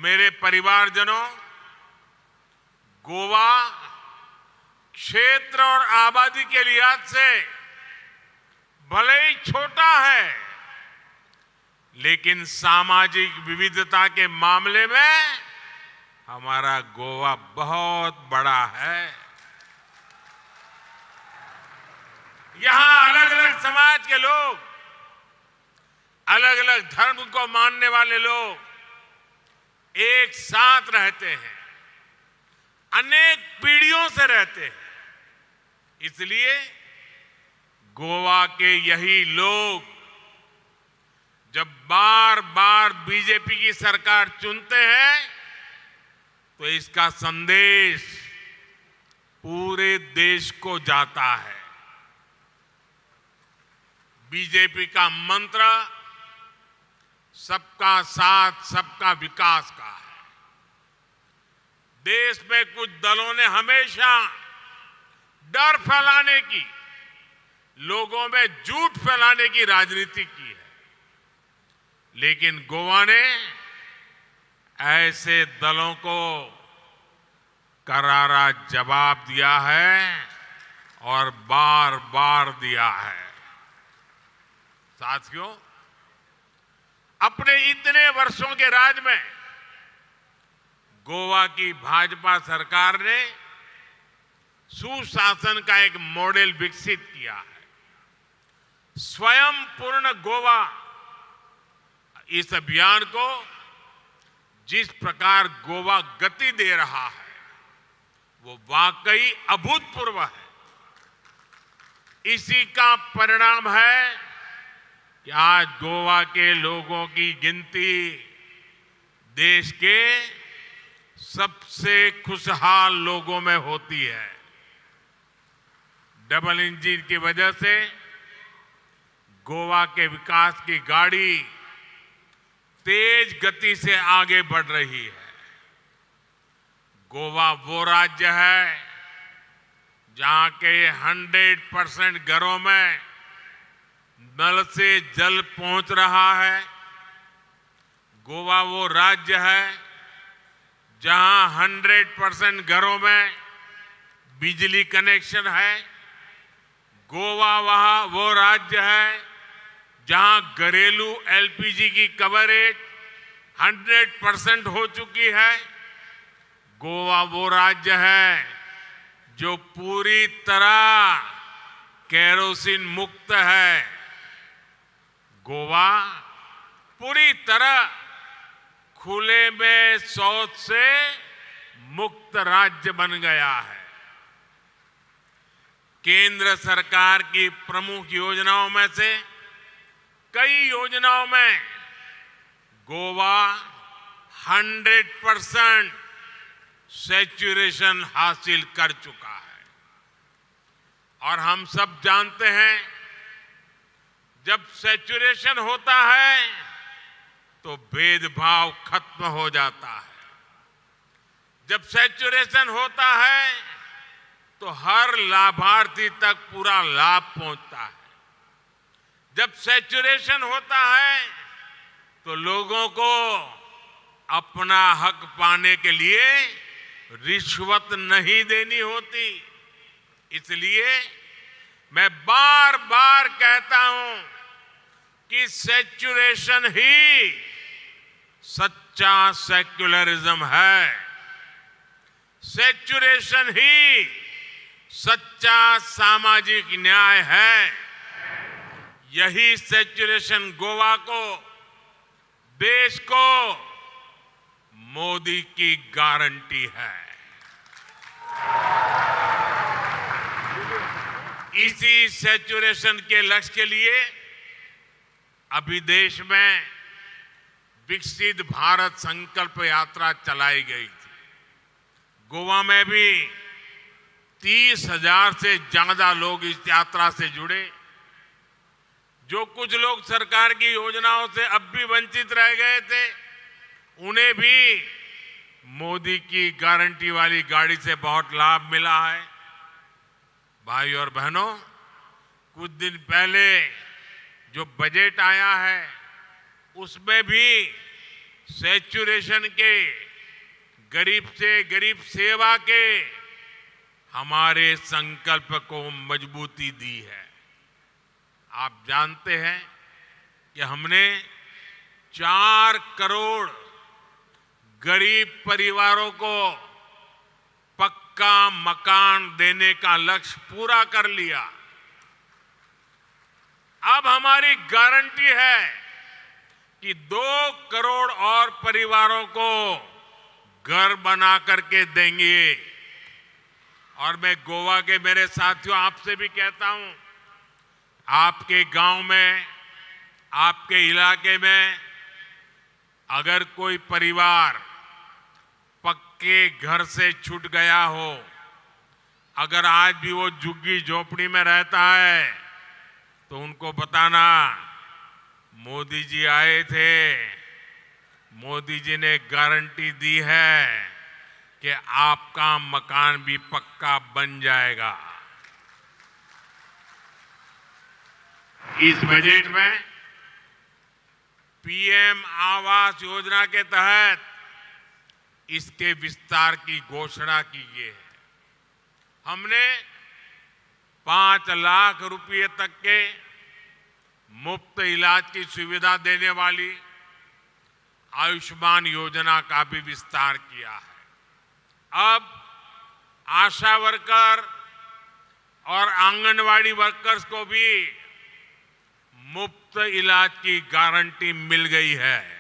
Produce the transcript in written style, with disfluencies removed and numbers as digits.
मेरे परिवारजनों, गोवा क्षेत्र और आबादी के लिहाज से भले ही छोटा है, लेकिन सामाजिक विविधता के मामले में हमारा गोवा बहुत बड़ा है। यहां अलग अलग समाज के लोग, अलग अलग धर्म को मानने वाले लोग एक साथ रहते हैं, अनेक पीढ़ियों से रहते हैं। इसलिए गोवा के यही लोग जब बार बार बीजेपी की सरकार चुनते हैं तो इसका संदेश पूरे देश को जाता है। बीजेपी का मंत्र सबका साथ, सबका विकास का है। देश में कुछ दलों ने हमेशा डर फैलाने की, लोगों में झूठ फैलाने की राजनीति की है, लेकिन गोवा ने ऐसे दलों को करारा जवाब दिया है और बार बार दिया है। साथियों, अपने इतने वर्षों के राज में गोवा की भाजपा सरकार ने सुशासन का एक मॉडल विकसित किया है। स्वयं पूर्ण गोवा, इस अभियान को जिस प्रकार गोवा गति दे रहा है वो वाकई अभूतपूर्व है। इसी का परिणाम है कि आज गोवा के लोगों की गिनती देश के सबसे खुशहाल लोगों में होती है। डबल इंजन की वजह से गोवा के विकास की गाड़ी तेज गति से आगे बढ़ रही है। गोवा वो राज्य है जहां के 100% घरों में नल से जल पहुंच रहा है। गोवा वो राज्य है जहां 100% घरों में बिजली कनेक्शन है। गोवा वो राज्य है जहां घरेलू एलपीजी की कवरेज 100% हो चुकी है। गोवा वो राज्य है जो पूरी तरह केरोसिन मुक्त है। गोवा पूरी तरह खुले में शौच से मुक्त राज्य बन गया है। केंद्र सरकार की प्रमुख योजनाओं में से कई योजनाओं में गोवा 100% सैचुरेशन हासिल कर चुका है। और हम सब जानते हैं, जब सैचुरेशन होता है तो भेदभाव खत्म हो जाता है। जब सैचुरेशन होता है तो हर लाभार्थी तक पूरा लाभ पहुंचता है। जब सैचुरेशन होता है तो लोगों को अपना हक पाने के लिए रिश्वत नहीं देनी होती। इसलिए मैं बार बार कहता हूं कि सैचुरेशन ही सच्चा सेक्युलरिज्म है। सैचुरेशन ही सच्चा सामाजिक न्याय है। यही सैचुरेशन गोवा को, देश को मोदी की गारंटी है। इसी सैचुरेशन के लक्ष्य के लिए अभी देश में विकसित भारत संकल्प यात्रा चलाई गई थी। गोवा में भी 30,000 से ज्यादा लोग इस यात्रा से जुड़े। जो कुछ लोग सरकार की योजनाओं से अब भी वंचित रह गए थे, उन्हें भी मोदी की गारंटी वाली गाड़ी से बहुत लाभ मिला है। भाई और बहनों, कुछ दिन पहले जो बजट आया है उसमें भी सैचुरेशन के, गरीब से गरीब सेवा के हमारे संकल्प को मजबूती दी है। आप जानते हैं कि हमने 4 करोड़ गरीब परिवारों को पक्का मकान देने का लक्ष्य पूरा कर लिया। अब हमारी गारंटी है कि 2 करोड़ और परिवारों को घर बना करके देंगे। और मैं गोवा के मेरे साथियों आपसे भी कहता हूं, आपके गांव में, आपके इलाके में अगर कोई परिवार पक्के घर से छूट गया हो, अगर आज भी वो झुग्गी झोपड़ी में रहता है, तो उनको बताना मोदी जी आए थे, मोदी जी ने गारंटी दी है कि आपका मकान भी पक्का बन जाएगा। इस बजट में पीएम आवास योजना के तहत इसके विस्तार की घोषणा की गई है। हमने 5 लाख रुपए तक के मुफ्त इलाज की सुविधा देने वाली आयुष्मान योजना का भी विस्तार किया है। अब आशा वर्कर और आंगनवाड़ी वर्कर्स को भी मुफ्त इलाज की गारंटी मिल गई है।